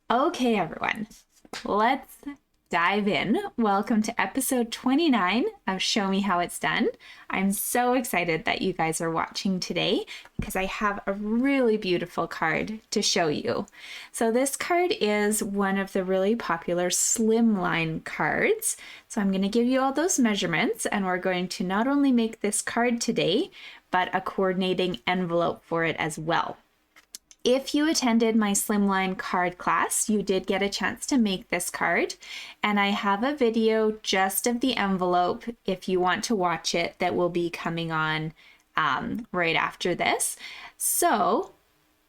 Okay, everyone, let's dive in. Welcome to episode 29 of Show Me How It's Done. I'm so excited that you guys are watching today because I have a really beautiful card to show you. So this card is one of the really popular Slimline cards. So I'm going to give you all those measurements and we're going to not only make this card today, but a coordinating envelope for it as well. If you attended my Slimline Card class, you did get a chance to make this card, and I have a video just of the envelope if you want to watch it that will be coming on right after this. So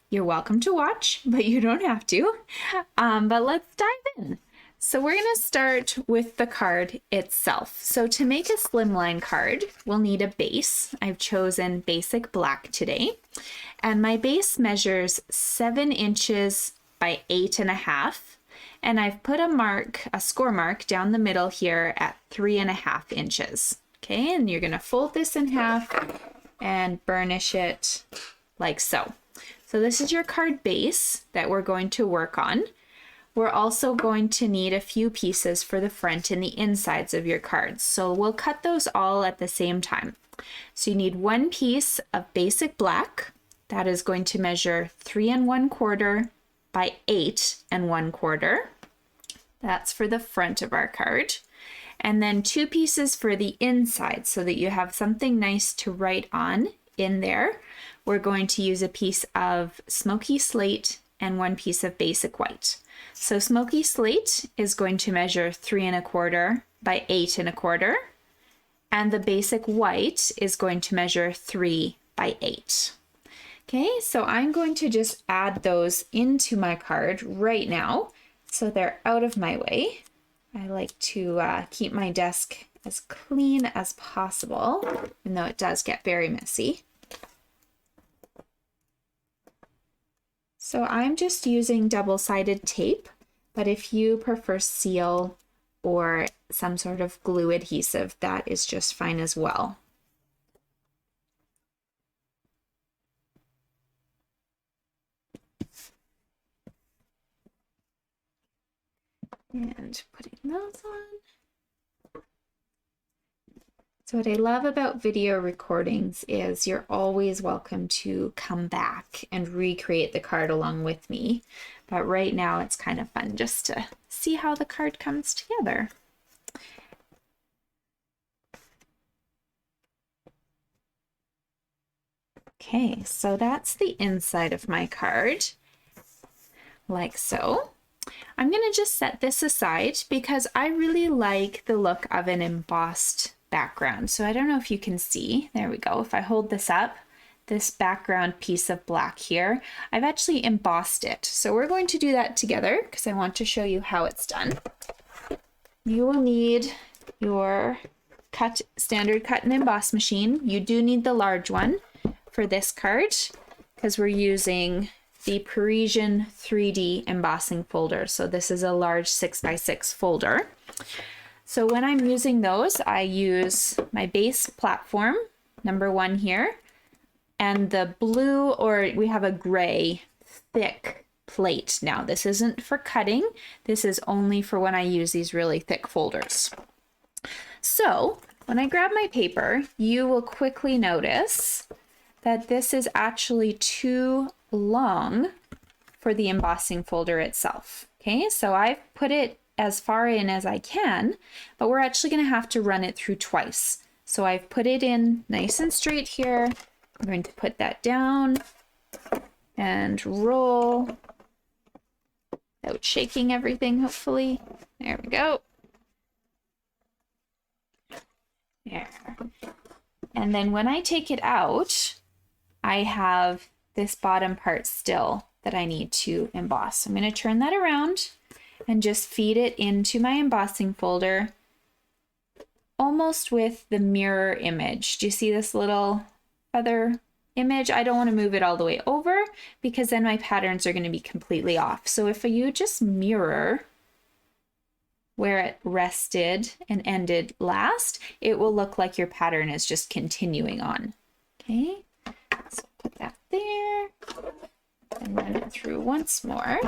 you're welcome to watch, but you don't have to. But let's dive in. So we're going to start with the card itself. So to make a slimline card, we'll need a base. I've chosen basic black today. And my base measures 7 inches by 8.5. And I've put a score mark down the middle here at 3.5 inches. Okay, and you're going to fold this in half and burnish it like so. So this is your card base that we're going to work on. We're also going to need a few pieces for the front and the insides of your cards. So we'll cut those all at the same time. So you need one piece of basic black that is going to measure 3 1/4 by 8 1/4. That's for the front of our card. And then 2 pieces for the inside so that you have something nice to write on in there. We're going to use a piece of smoky slate and 1 piece of basic white. So smoky slate is going to measure 3 1/4 by 8 1/4, and the basic white is going to measure 3 by 8. Okay, so I'm going to just add those into my card right now so they're out of my way. I like to keep my desk as clean as possible, even though it does get very messy. So I'm just using double-sided tape, but if you prefer seal or some sort of glue adhesive, that is just fine as well. And putting those on. So what I love about video recordings is you're always welcome to come back and recreate the card along with me. But right now it's kind of fun just to see how the card comes together. Okay, so that's the inside of my card, like so. I'm going to just set this aside because I really like the look of an embossed background. So I don't know if you can see, there we go. If I hold this up, this background piece of black here, I've actually embossed it. So we're going to do that together because I want to show you how it's done. You will need your standard cut and emboss machine. You do need the large one for this card because we're using the Parisian 3D embossing folder. So this is a large 6x6 folder. So when I'm using those, I use my base platform, number 1 here, and the blue, or we have a gray thick plate. Now this isn't for cutting, this is only for when I use these really thick folders. So when I grab my paper, you will quickly notice that this is actually too long for the embossing folder itself. Okay, so I've put it as far in as I can, but we're actually going to have to run it through twice. So I've put it in nice and straight here. I'm going to put that down and roll without shaking everything, hopefully. There we go. There. And then when I take it out, I have this bottom part still that I need to emboss. I'm going to turn that around and just feed it into my embossing folder almost with the mirror image. Do you see this little feather image? I don't want to move it all the way over because then my patterns are going to be completely off. So if you just mirror where it rested and ended last, it will look like your pattern is just continuing on. Okay, so put that there and run it through once more.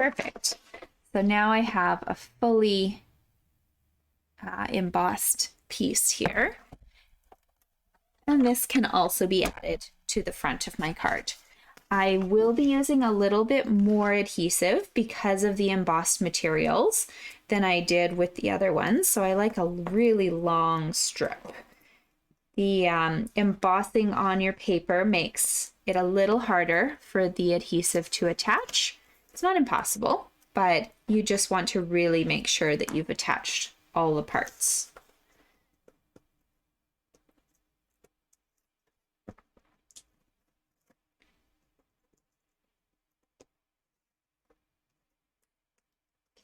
Perfect. So now I have a fully embossed piece here. And this can also be added to the front of my card. I will be using a little bit more adhesive because of the embossed materials than I did with the other ones. So I like a really long strip. The embossing on your paper makes it a little harder for the adhesive to attach. It's not impossible, but you just want to really make sure that you've attached all the parts.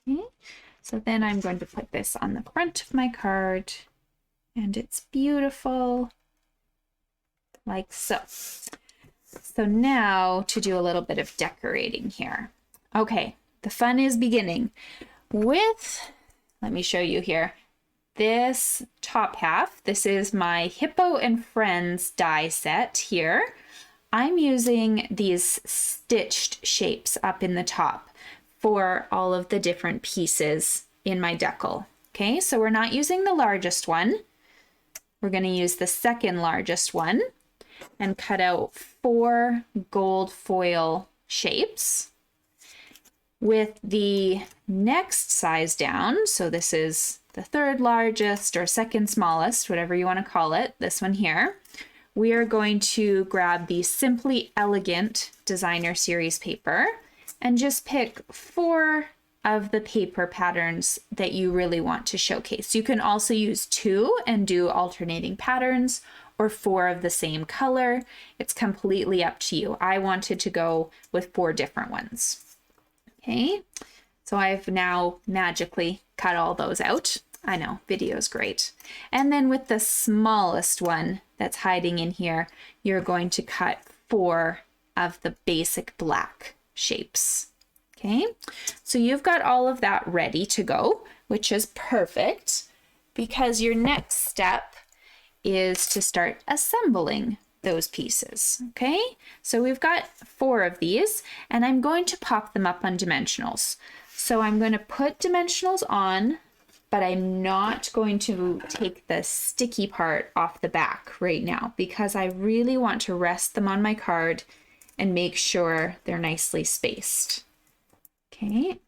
Okay, so then I'm going to put this on the front of my card, and it's beautiful, like so. So now to do a little bit of decorating here. Okay, the fun is beginning with, let me show you here, this top half. This is my Hippo and Friends die set here. I'm using these stitched shapes up in the top for all of the different pieces in my decal. Okay, so we're not using the largest one. We're going to use the second largest one and cut out 4 gold foil shapes. With the next size down, so this is the third largest or second smallest, whatever you want to call it, this one here, we are going to grab the Simply Elegant Designer Series paper and just pick 4 of the paper patterns that you really want to showcase. You can also use 2 and do alternating patterns, or 4 of the same color. It's completely up to you. I wanted to go with 4 different ones. Okay, so I've now magically cut all those out. I know, video's great. And then with the smallest one that's hiding in here, you're going to cut 4 of the basic black shapes. Okay, so you've got all of that ready to go, which is perfect because your next step is to start assembling those pieces. Okay, so we've got 4 of these and I'm going to pop them up on dimensionals. So I'm going to put dimensionals on, but I'm not going to take the sticky part off the back right now because I really want to rest them on my card and make sure they're nicely spaced. Okay,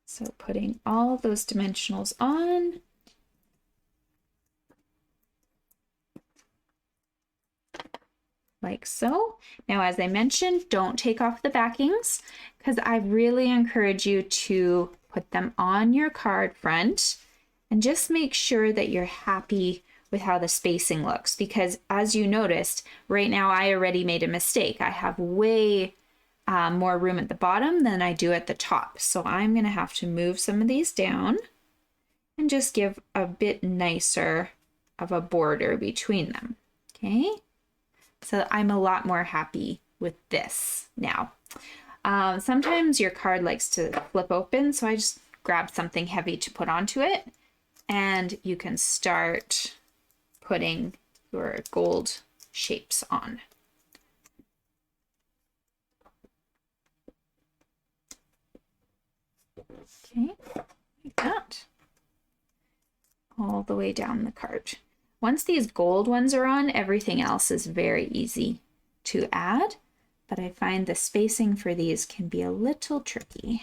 so putting all those dimensionals on. Like so. Now, as I mentioned, don't take off the backings because I really encourage you to put them on your card front and just make sure that you're happy with how the spacing looks, because as you noticed, right now I already made a mistake. I have way more room at the bottom than I do at the top. So I'm going to have to move some of these down and just give a bit nicer of a border between them. Okay. So I'm a lot more happy with this now. Sometimes your card likes to flip open, so I just grabbed something heavy to put onto it, and you can start putting your gold shapes on. Okay, like that. All the way down the card. Once these gold ones are on, everything else is very easy to add, but I find the spacing for these can be a little tricky.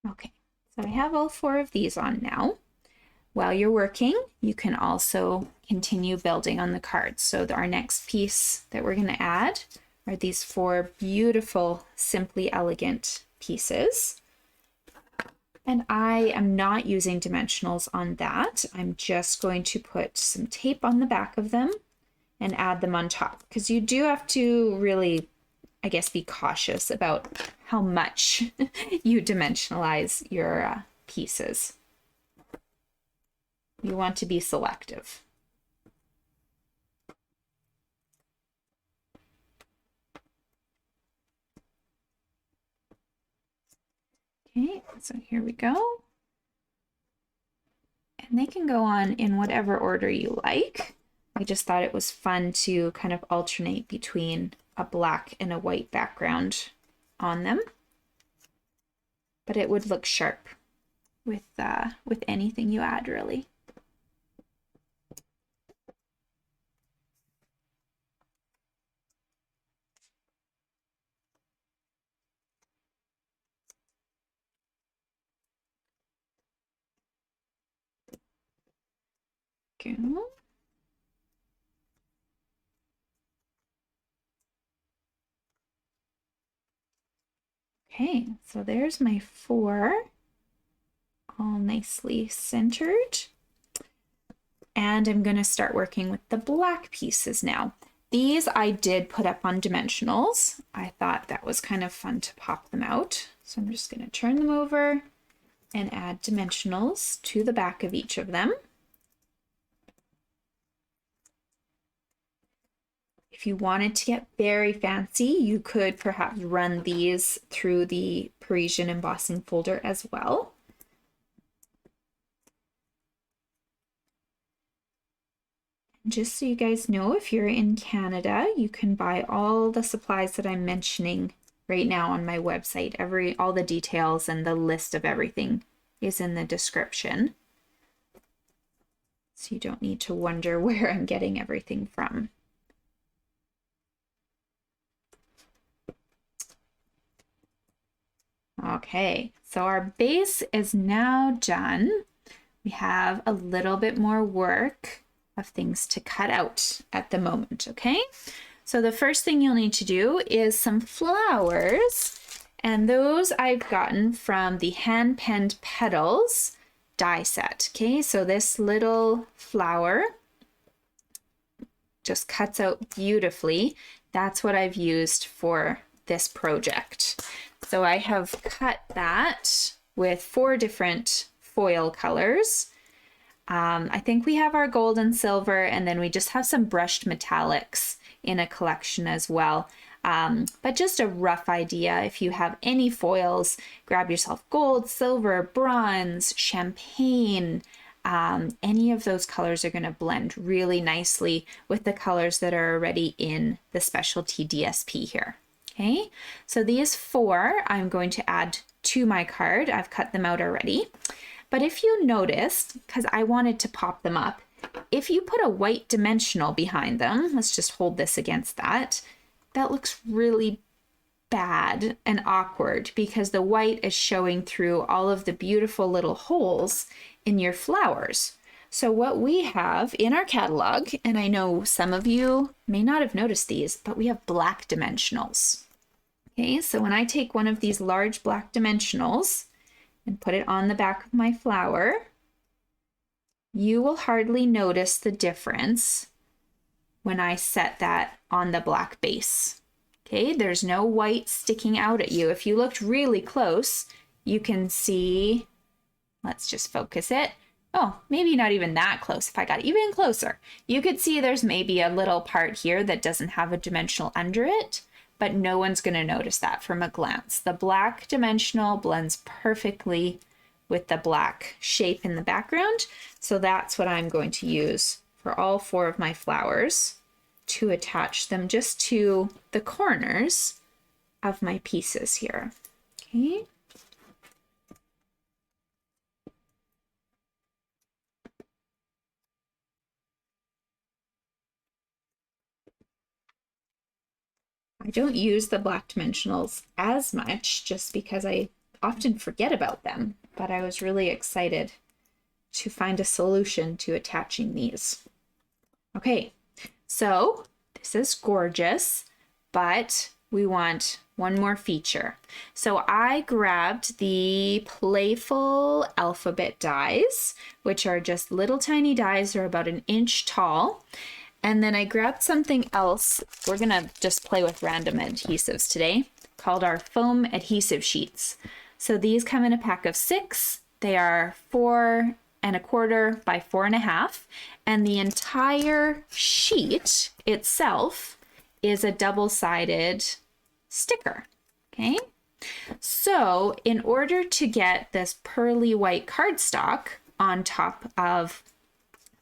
Okay, so I have all 4 of these on now. While you're working, you can also continue building on the cards. So our next piece that we're going to add are these 4 beautiful Simply Elegant pieces. And I am not using dimensionals on that. I'm just going to put some tape on the back of them and add them on top, because you do have to really, I guess, be cautious about how much you dimensionalize your pieces. You want to be selective. Okay, so here we go. And they can go on in whatever order you like. I just thought it was fun to kind of alternate between a black and a white background on them. But it would look sharp with anything you add, really. Go. Okay, so there's my 4, all nicely centered. And I'm going to start working with the black pieces now. These I did put up on dimensionals. I thought that was kind of fun to pop them out. So I'm just going to turn them over and add dimensionals to the back of each of them. If you wanted to get very fancy, you could perhaps run these through the Parisian embossing folder as well. Just so you guys know, if you're in Canada, you can buy all the supplies that I'm mentioning right now on my website. All the details and the list of everything is in the description. So you don't need to wonder where I'm getting everything from. Okay, so our base is now done. We have a little bit more work of things to cut out at the moment, okay? So the first thing you'll need to do is some flowers, and those I've gotten from the Hand Penned Petals die set, okay? So this little flower just cuts out beautifully. That's what I've used for this project. So I have cut that with 4 different foil colors. I think we have our gold and silver, and then we just have some brushed metallics in a collection as well. But just a rough idea, if you have any foils, grab yourself gold, silver, bronze, champagne. Any of those colors are going to blend really nicely with the colors that are already in the specialty DSP here. Okay, so these 4 I'm going to add to my card. I've cut them out already. But if you noticed, because I wanted to pop them up, if you put a white dimensional behind them, let's just hold this against that, that looks really bad and awkward because the white is showing through all of the beautiful little holes in your flowers. So what we have in our catalog, and I know some of you may not have noticed these, but we have black dimensionals. Okay, so when I take one of these large black dimensionals and put it on the back of my flower, you will hardly notice the difference when I set that on the black base. Okay, there's no white sticking out at you. If you looked really close, you can see, let's just focus it. Oh, maybe not even that close. If I got even closer, you could see there's maybe a little part here that doesn't have a dimensional under it, but no one's going to notice that from a glance. The black dimensional blends perfectly with the black shape in the background. So that's what I'm going to use for all 4 of my flowers to attach them just to the corners of my pieces here. Okay. I don't use the black dimensionals as much just because I often forget about them, but I was really excited to find a solution to attaching these. Okay, so this is gorgeous, but we want one more feature. So I grabbed the Playful alphabet dies, which are just little tiny dies, they're about 1 inch tall. And then I grabbed something else. We're gonna just play with random adhesives today, called our foam adhesive sheets. So these come in a pack of 6. They are 4 4.25 by 4.5, and the entire sheet itself is a double-sided sticker. Okay, so in order to get this pearly white cardstock on top of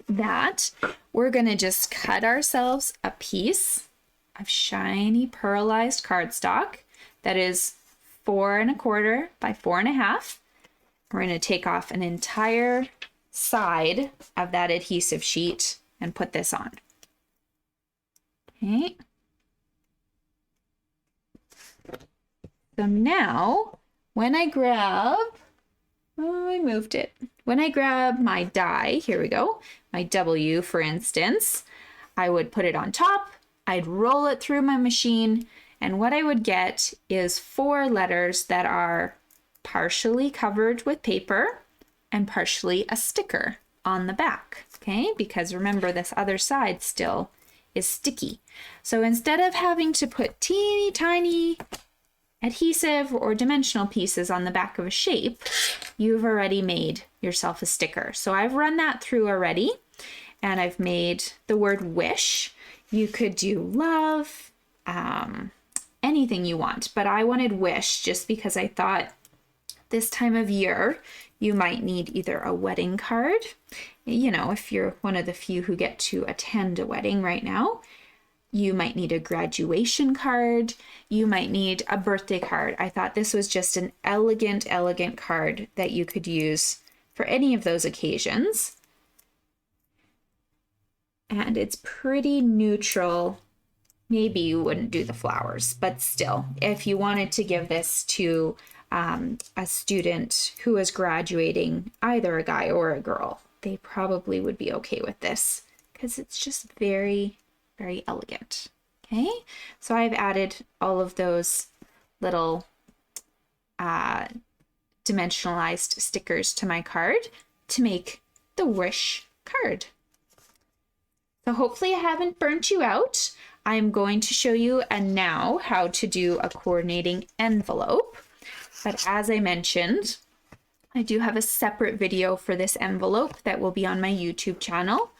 that, we're going to just cut ourselves a piece of shiny pearlized cardstock that is 4.25 by 4.5. We're going to take off an entire side of that adhesive sheet and put this on. Okay. So now when I grab, I moved it. When I grab my die, here we go, my W for instance, I would put it on top, I'd roll it through my machine, and what I would get is 4 letters that are partially covered with paper and partially a sticker on the back, okay? Because remember, this other side still is sticky. So instead of having to put teeny tiny adhesive or dimensional pieces on the back of a shape, you've already made yourself a sticker. So I've run that through already, and I've made the word wish. You could do love, anything you want, but I wanted wish just because I thought this time of year you might need either a wedding card, you know, if you're one of the few who get to attend a wedding right now. You might need a graduation card. You might need a birthday card. I thought this was just an elegant card that you could use for any of those occasions. And it's pretty neutral. Maybe you wouldn't do the flowers, but still, if you wanted to give this to a student who is graduating, either a guy or a girl, they probably would be okay with this because it's just very elegant. Okay, so I've added all of those little dimensionalized stickers to my card to make the wish card. So hopefully I haven't burnt you out. I'm going to show you now how to do a coordinating envelope. But as I mentioned, I do have a separate video for this envelope that will be on my YouTube channel.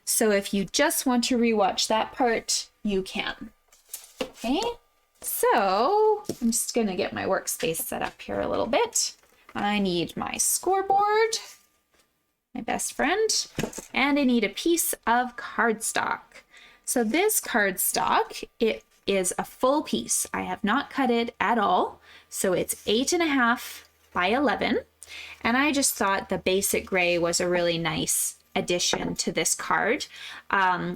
So if you just want to rewatch that part, you can. Okay, so I'm just gonna get my workspace set up here a little bit. I need my scoreboard, my best friend, and I need a piece of cardstock. So this cardstock, it is a full piece. I have not cut it at all. So it's 8.5 by 11. And I just thought the basic gray was a really nice addition to this card.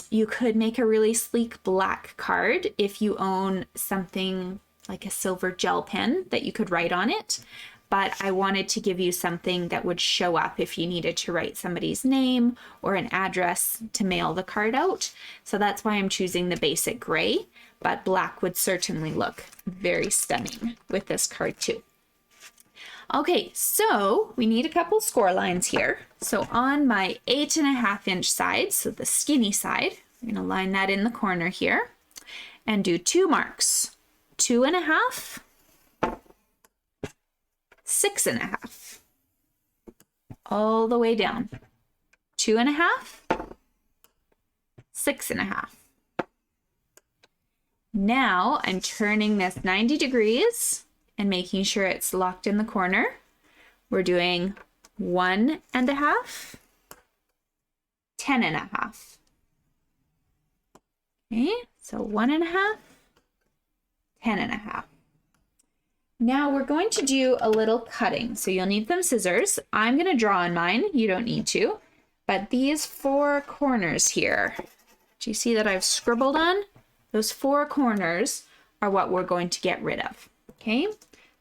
You could make a really sleek black card if you own something like a silver gel pen that you could write on it. But I wanted to give you something that would show up if you needed to write somebody's name or an address to mail the card out. So that's why I'm choosing the basic gray, but black would certainly look very stunning with this card too. Okay, so we need a couple score lines here. So on my 8.5 inch side, so the skinny side, I'm going to line that in the corner here and do 2 marks, 2.5, 6.5, all the way down, 2.5, 6.5. Now I'm turning this 90 degrees and making sure it's locked in the corner. We're doing 1.5, 10.5. Okay, so 1.5, 10.5. Now we're going to do a little cutting. So you'll need some scissors. I'm going to draw on mine. You don't need to. But these 4 corners here, do you see that I've scribbled on? Those 4 corners are what we're going to get rid of. Okay,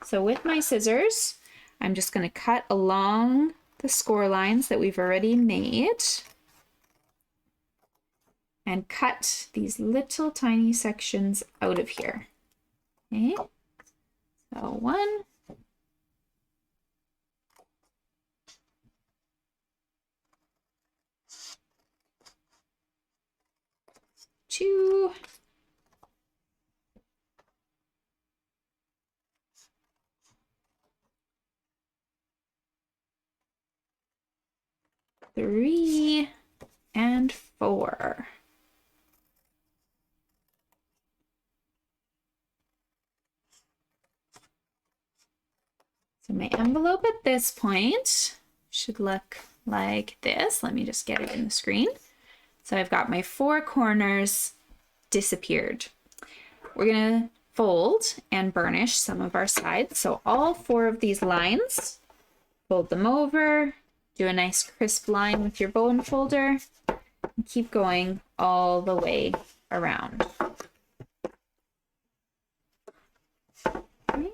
so with my scissors, I'm just going to cut along the score lines that we've already made and cut these little tiny sections out of here. Okay, so 1, 2, 3, and 4. So my envelope at this point should look like this. Let me just get it in the screen. So I've got my 4 corners disappeared. We're gonna fold and burnish some of our sides. So all 4 of these lines, fold them over, do a nice crisp line with your bone folder, and keep going all the way around. Okay.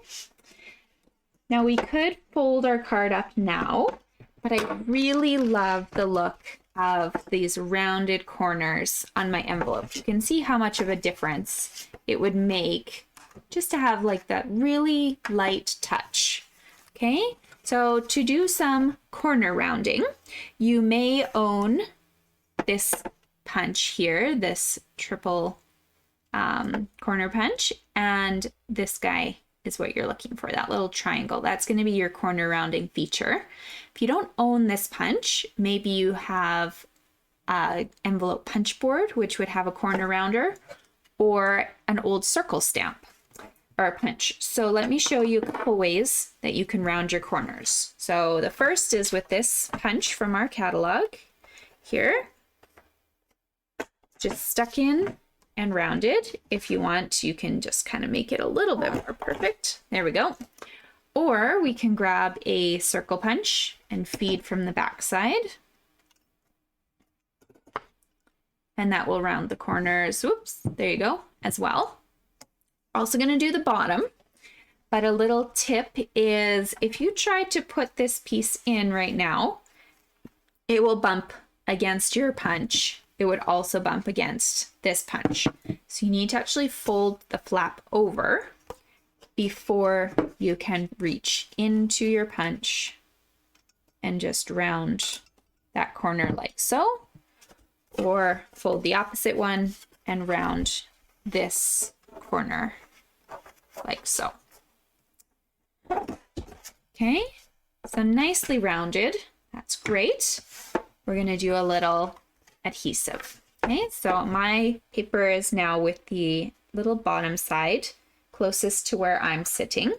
Now we could fold our card up now, but I really love the look of these rounded corners on my envelope. You can see how much of a difference it would make just to have like that really light touch. Okay, so to do some corner rounding, you may own this punch here, this triple corner punch, and this guy is what you're looking for, that little triangle. That's going to be your corner rounding feature. If you don't own this punch, maybe you have an envelope punch board, which would have a corner rounder, or an old circle stamp or a punch. So let me show you a couple ways that you can round your corners. So the first is with this punch from our catalog here, just stuck in and rounded. If you want, you can just kind of make it a little bit more perfect. There we go. Or we can grab a circle punch and feed from the back side. And that will round the corners. Whoops, there you go, as well. Also going to do the bottom, but a little tip is if you try to put this piece in right now, it will bump against your punch. It would also bump against this punch. So you need to actually fold the flap over before you can reach into your punch and just round that corner like so, or fold the opposite one and round this corner like so. Okay, so nicely rounded. That's great. We're going to do a little adhesive. Okay, so my paper is now with the little bottom side closest to where I'm sitting,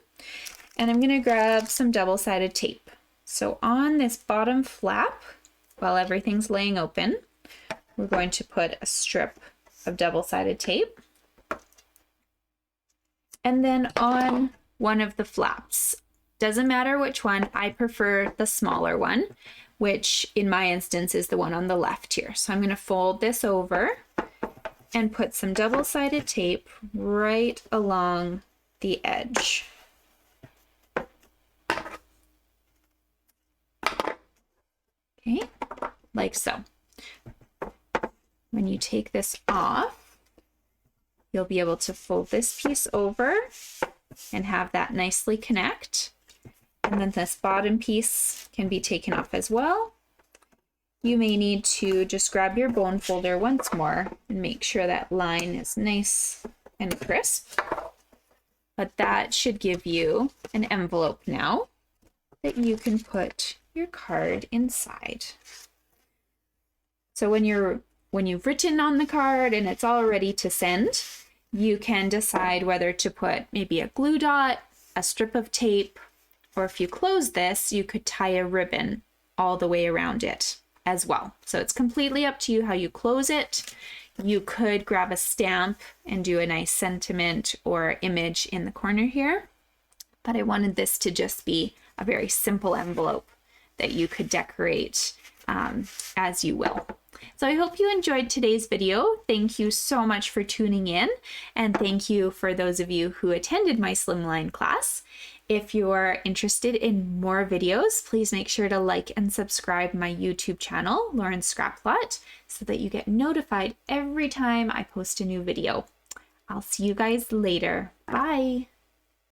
and I'm going to grab some double-sided tape. So on this bottom flap, while everything's laying open, we're going to put a strip of double-sided tape, and then on one of the flaps, doesn't matter which one, I prefer the smaller one, which in my instance is the one on the left here. So I'm going to fold this over and put some double-sided tape right along the edge. Okay, like so. When you take this off, you'll be able to fold this piece over and have that nicely connect. And then this bottom piece can be taken off as well. You may need to just grab your bone folder once more and make sure that line is nice and crisp. But that should give you an envelope now that you can put your card inside. So when you've written on the card and it's all ready to send, you can decide whether to put maybe a glue dot, a strip of tape, or if you close this, you could tie a ribbon all the way around it as well. So it's completely up to you how you close it. You could grab a stamp and do a nice sentiment or image in the corner here, but I wanted this to just be a very simple envelope that you could decorate as you will. So I hope you enjoyed today's video. Thank you so much for tuning in, and thank you for those of you who attended my Slimline class. If you're interested in more videos, please make sure to like and subscribe my YouTube channel, Lauren Scrapplot, so that you get notified every time I post a new video. I'll see you guys later. Bye!